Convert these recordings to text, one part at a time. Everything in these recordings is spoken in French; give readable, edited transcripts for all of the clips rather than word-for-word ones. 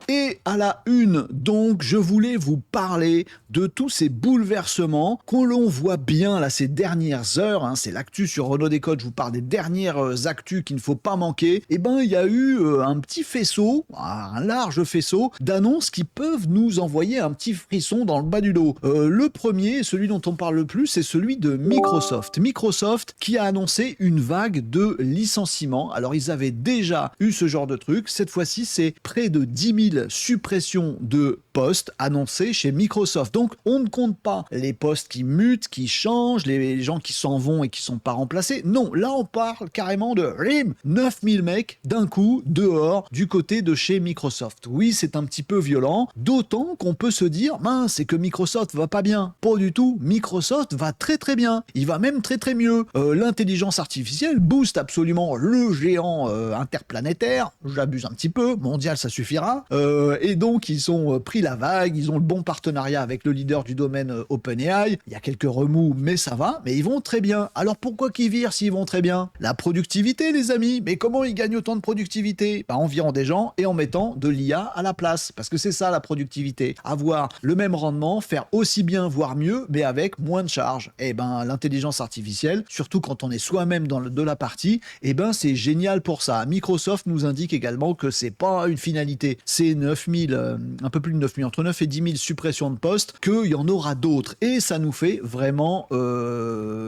Et à la une, donc, je voulais vous parler de tous ces bouleversements que l'on voit bien là ces dernières heures. Hein, c'est l'actu sur Renault Décode, je vous parle des dernières actus qu'il ne faut pas manquer. Et ben, il y a eu un petit faisceau, un large faisceau d'annonces qui peuvent nous envoyer un petit frisson dans le bas du dos. Le premier, celui dont on parle le plus, c'est celui de Microsoft. Microsoft qui a annoncé une vague de licenciements. Alors, ils avaient déjà eu ce genre de truc. Cette fois-ci, c'est près de 10 000 suppressions de postes annoncées chez Microsoft. Donc, on ne compte pas les postes qui mutent, qui changent, les gens qui s'en vont et qui sont pas remplacés. Non, là, on parle carrément de 9000 mecs d'un coup dehors du côté de chez Microsoft. Oui, c'est un petit peu violent, d'autant qu'on peut se dire, mince, c'est que Microsoft va pas bien. Pas du tout. Microsoft va très très bien. Il va même très très mieux. L'intelligence artificielle booste absolument le géant interplanétaire. J'abuse un petit peu. Mondial, ça suffira. Et donc, ils ont pris la vague. Ils ont le bon partenariat avec le leader du domaine OpenAI. Il y a quelques remous, mais ça va. Mais ils vont très bien. Alors pourquoi qu'ils virent s'ils vont très bien? La productivité, les amis. Mais comment ils gagnent autant de productivité? En virant des gens et en mettant de l'IA à la place. Parce que c'est ça la productivité. Avoir le même rendement, faire aussi bien, voire mieux, mais avec moins de charge. Et ben, l'intelligence artificielle, surtout quand on est soi-même de la partie, et ben, c'est génial pour ça. Microsoft nous indique également que c'est pas une finalité. C'est 9000, un peu plus de 9000, entre 9 et 10 000 suppressions de postes, qu'il y en aura d'autres. Et ça nous fait vraiment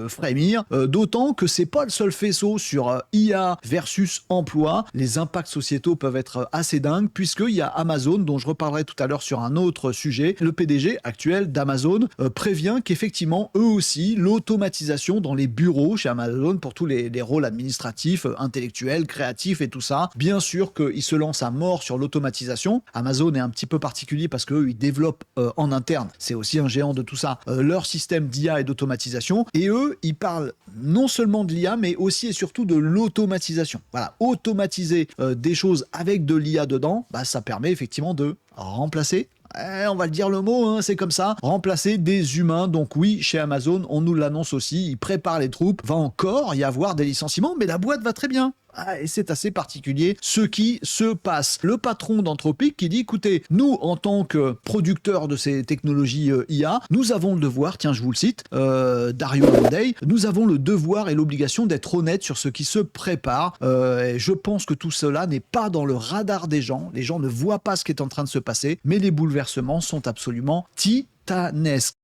frémir. D'autant que c'est pas le seul faisceau sur IA versus emploi. Les impacts sociétaux peuvent être assez dingues, puisqu'il y a Amazon, dont je reparlerai tout à l'heure sur un autre sujet. Le PDG actuel d'Amazon prévient qu'effectivement, eux aussi, l'automatisation dans les bureaux chez Amazon pour tous les rôles administratifs, intellectuels, créatifs et tout ça, bien sûr qu'ils se lancent à mort sur l'automatisation. Amazon est un petit peu particulier parce qu'eux, ils développent en interne, c'est aussi un géant de tout ça, leur système d'IA et d'automatisation. Et eux, ils parlent non seulement de l'IA, mais aussi et surtout de l'automatisation. Voilà, automatiser des choses avec de l'IA dedans, bah, ça permet effectivement de remplacer, on va le dire le mot, hein, c'est comme ça, remplacer des humains. Donc oui, chez Amazon, on nous l'annonce aussi, ils préparent les troupes, va encore y avoir des licenciements, mais la boîte va très bien. Et c'est assez particulier ce qui se passe. Le patron d'Anthropic qui dit, écoutez, nous, en tant que producteurs de ces technologies IA, nous avons le devoir, tiens, je vous le cite, Dario Amodei, nous avons le devoir et l'obligation d'être honnêtes sur ce qui se prépare. Et je pense que tout cela n'est pas dans le radar des gens. Les gens ne voient pas ce qui est en train de se passer, mais les bouleversements sont absolument titanesques.